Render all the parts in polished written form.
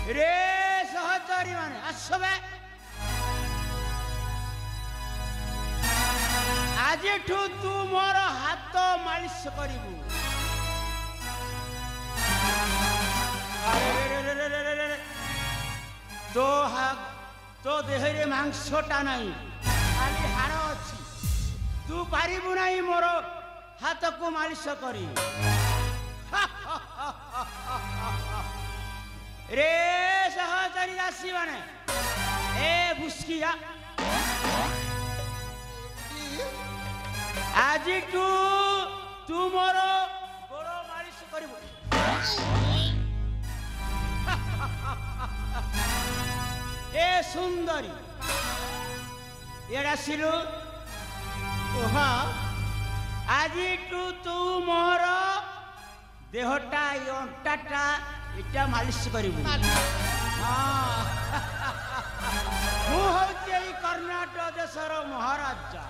रे सहचरी माने आसबे आज तू मोर हाथ मालिश करू तो देहरे मांसटा नहीं खाली हाड़ अच्छी तू पारिबु नहीं मोर हाथ को मालिश करी रे सहचरी दासी माने ए भुस्किया आज तू मोर गोड़ मालिश करिबु ए सुंदरी एड़ा सिलु ओहा आज तू मोर देहटा अंटाटा इटा मालिश करिबु हाँ मु होचे कर्नाटक देशर महाराजा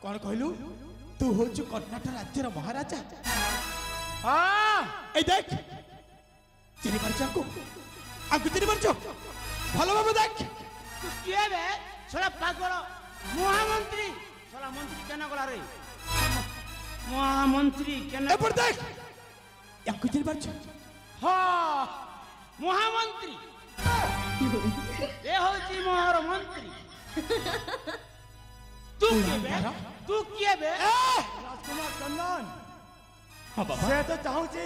कौन कहलु तू होचु कर्नाटक राज्यर महाराजा हाँ ए देख चिनी परचा को आगु चिनी परचो भलो बाबू देख तू किए बे छोड़ा पागल महामंत्री छोड़ा मंत्री केना गला रे महामंत्री केना ए पर देख आगु चिनी परचो हाँ महामंत्री ए होची मोहर मंत्री तू किए बे राजकुमार चंदन हाँ बाबा से तो चाहूची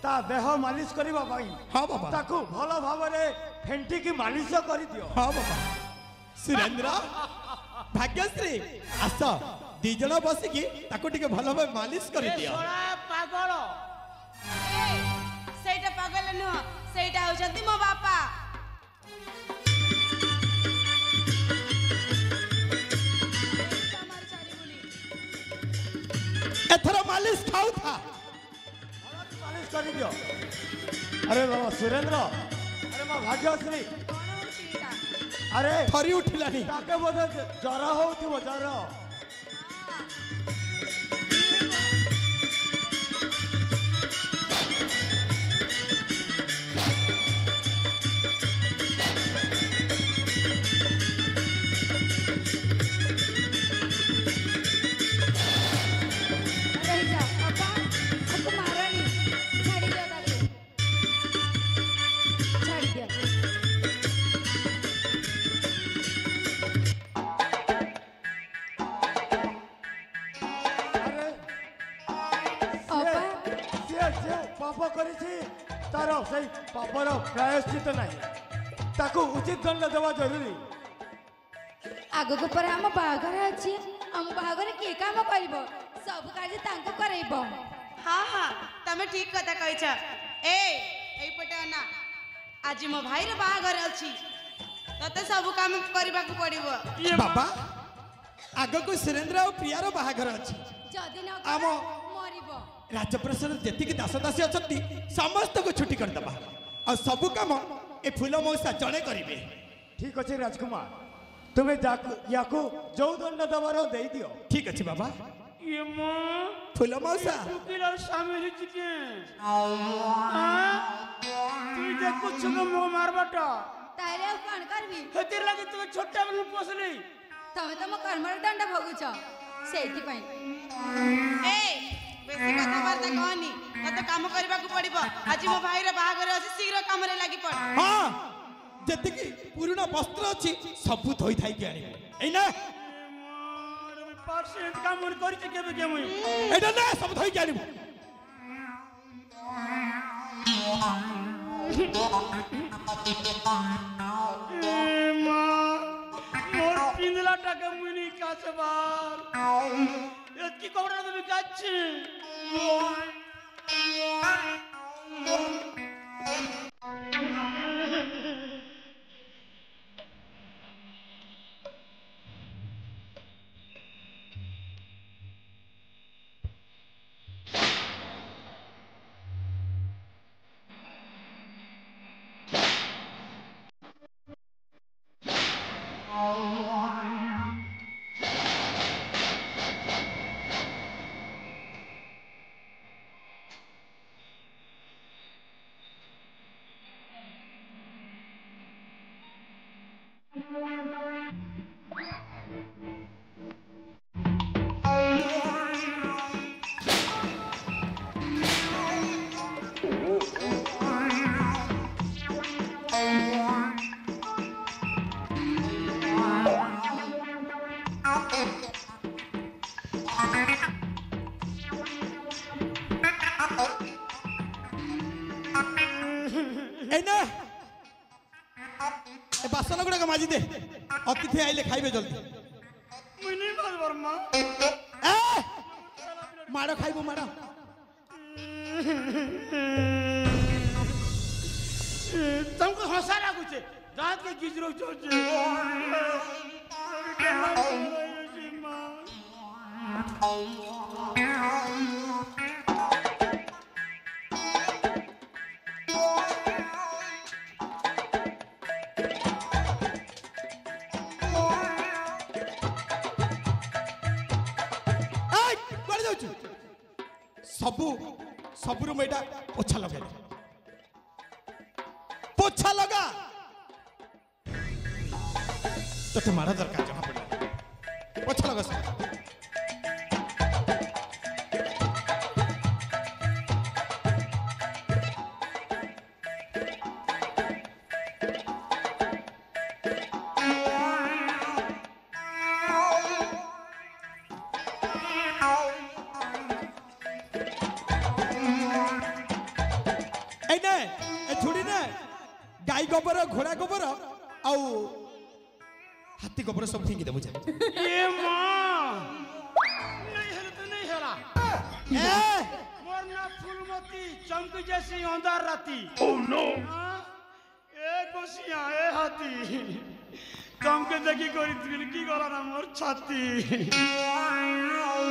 ता देह मालिश करिबा भाई हाँ बाबा ताकू भलो भावरे फेंटी की मालिश करि दियो हाँ बाबा सुरेंद्र भाग्यश्री आस दी जण बसिकी ताको टिके भलो भाव मालिश करि दियो छोड़ा पागल सेटा पागल नुह सेटा होचंती मो बापा एथरा मालिश खाऊ था मालिश करि दियो अरे बाबा सुरेंद्र अरे मां भाग्यश्री अरे थरी उठिलानी ताके बोधे जर होउथिबो जर पाप करिछि तार सही पापर प्रायश्चित नहीं ताकू उचित दंड देवा जरूरी आगो को पर हम बागर अछि हम बागर के काम करबो सब कार्य तांको करैबो हाँ हाँ तमे ठीक कथा कहिछ एई पटे ना आज मो भाई रे बाहागर अछि तते सब काम करबा को पड़िबो बाबा आगो को सुरेंद्र और प्रिया रो बाहागर अछि जदी न आमो मरिबो राजप्रसाद जेति की दास दासी अछती समस्त को छुट्टी कर दबा और सब काम ए फूल मौसा जणे करिवे ठीक अछि राजकुमार तुमे याकू जो दंड दबारो दे दियो ठीक अछि बाबा ये मां फूल मौसा तुकिला शामिल छिके तू जे कुछ मो मारबटा तारे कोन करबी हेतिर लागि तू छोटा बन पोसली तमे त मो कर्मर दंड भोगुछ सेति पई बेसी कथा बार्ता कहनी तते काम करबा को पड़िबो आज मो भाई रे बाहागर अछि शीघ्र काम रे लागि पड़ हां जेति की पुराना वस्त्र अछि सब धोई थाई के आनी एई ना परसेंट काम करि के केबे के मुई एटा ना सब धोई के आनी मोर पिंदला टाका मुनी कासबार एतकी कपड़ा तो बिकाच्छी ଏଇନା ଏ ବାସନ ଗୁଡାକ ମାଜି ଦେ ଅତିଥି ଆଇଲେ ଖାଇବେ ଜଲ୍ଦି ମୁନି ମାରବାର ମା ଏ ମାଡ଼ ଖାଇବୁ ମାଡ଼ तुमको हंसा लागुचे दांत के गिजरो चोचे सबू सबुरु मेटा पोछा लगे पोछा लगा तो मारा दरकार जमा पड़ा पोछा लगा सब गाई गोबर घोड़ा गोबर आउ हाथी गोबर सब फेंकी देबो जा ए मां नहीं हेला तो नहीं हेला ए मोर ना फूलमती चमक जैसी अंधार राती Oh no! ए गोसिया ए हाथी चमके देखी करी दिल की गला ना मोर छाती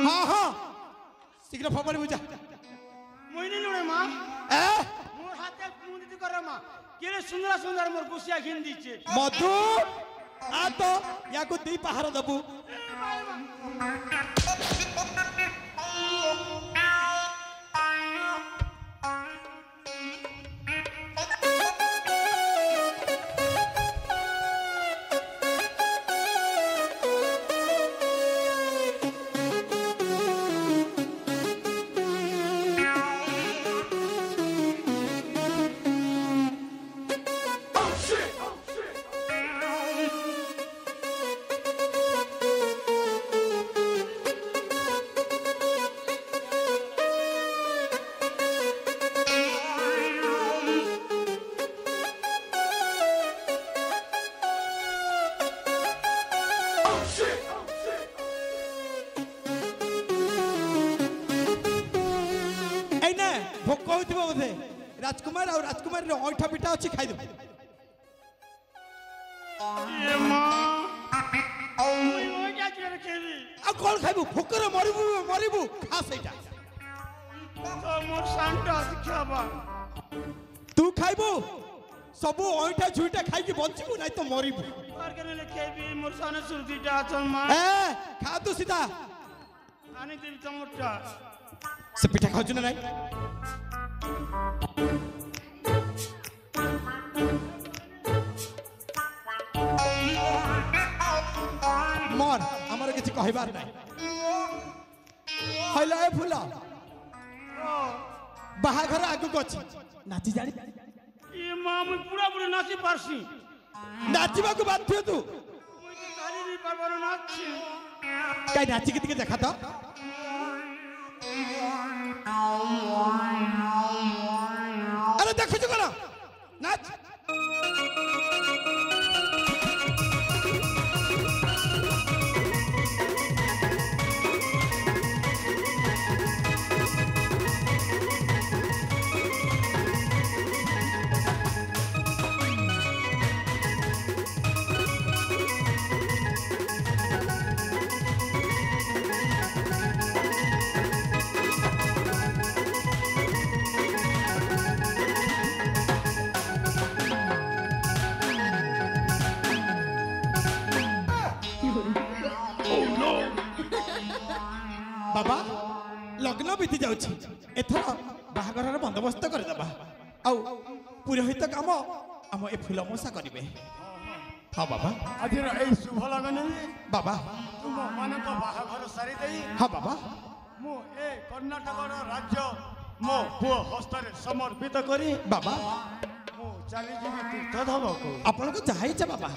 हां हां शीघ्र फबड़ी बुझा मोइनी लुड़े मां ए मोर हाथे मुंदी करे मां केरे सुंदर सुंदर मोर गुसिया घिन दीचे मधु आ तो या को दी पहाड़ दबु भोक होते बोधे राजकुमार और राजकुमार अंठा पिठा अच्छी खाई देव कौन खाइबू भोकर मरबू मरबू खा सहीटा तू खाइबू सबू अंठा झुईटा खाई बचबू नहीं तो मरबू खा तू सीधा से पिठा खाऊ ना नहीं मर आमर किसी कहबार नहीं हइला ए फुला बाहाघर आगु गछि नाची जानी ए मां मैं पूरा पूरा नाची पारसी नाचबा को बात थियो तू मैं तो ताली नहीं पारबार नाची काई नाची के देखा था अरे देखो जो करा नाच बाबा लग्न बीती जाउछि एथर बाहाघरर बंदोबस्त कर दबा आउ पुरोहित काम हम ए फूल मोसा करिवे हां बाबा आज ए शुभ लगन बाबा तुम मन को बाहाघर सारी देई हां बाबा मु ए कर्नाटक राज्य मो पुओ हस्ତରେ समर्पित करी बाबा मु चली जीवी तीर्थ धाम को आपन को चाहि छ बाबा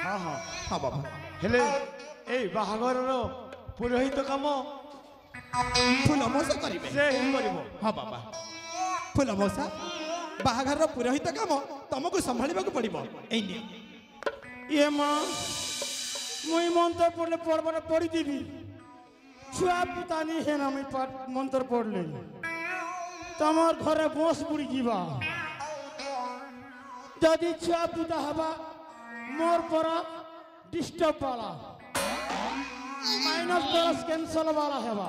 हां हां हां बाबा हेले ए बाहाघरर पुरोहित काम फूल मोसा करिवे से ही करिवो हां बाबा फूल मोसा ବାହାଘରର ପୁରୋହିତ କାମ ତମକୁ ସମ୍ଭାଳିବାକୁ ପଡ଼ିବ। ଏଇ ନିଅ। ये माँ मुई मंत्र पढ़ले पढ़बार पढ़ी देवी छुआ पुतानी है ना मुई मंत्र पढ़ले तमर घरे बस बुड़ी जीवा जदि छुआ पुता हवा मोर पर डिस्टर्ब वाला माइनस प्लस कैंसल वाला हेवा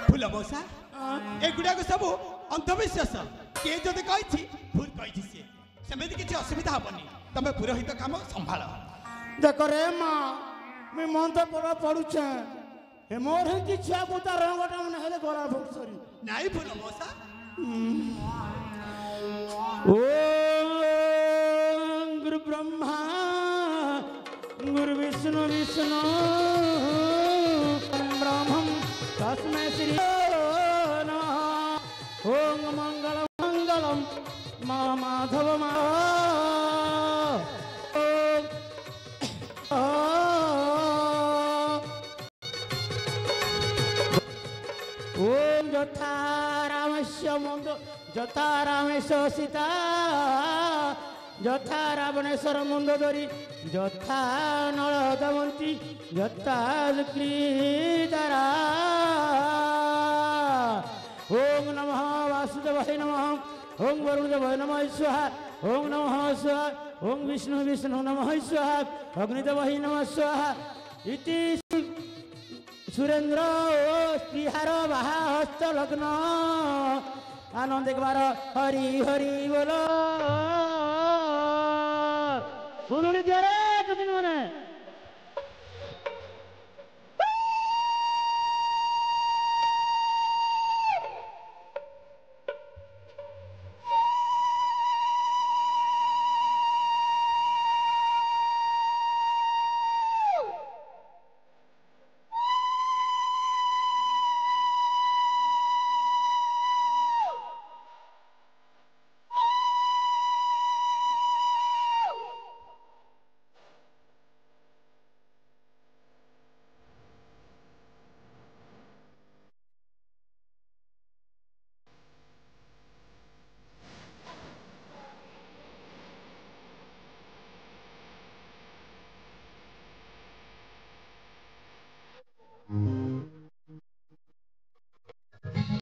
फुल मौसा एगुड़ाक सब अंधविश्वास किए जदि कही भूल कही सी सेमती किसी असुविधा हेनी तमें पुरोहित काम संभाल। देख रे माँ मैं मंत्र पढ़ा पढ़ुचे हे मोर है कि छुआ पुता रंगटा मन हेले गला भक्सरी नाई फुल मौसा ओम गुरु ब्रह्मा गुरु विष्णु विष्णु ब्रह्मं तस्मै श्री नमः ओम मंगलम मंगलम मा माधव मा ओम यथा रामस्य मंद यथा रामेश्वर सीता यथा रावणेश्वर मंदोदरी यथा नल दमंती यथा क्रीडरा ओम नमः वासुदेवाय नमः ओम वरुणदेवाय नमः स्वाहा ओम नमः स्वाहा ओम विष्णु विष्णु नमः स्वाहा अग्निदेवाय नमः स्वाहा इति सुरेंद्र श्रीहार बाहा हस्त लग्न आनंद एक बार हरि हरि बोलो।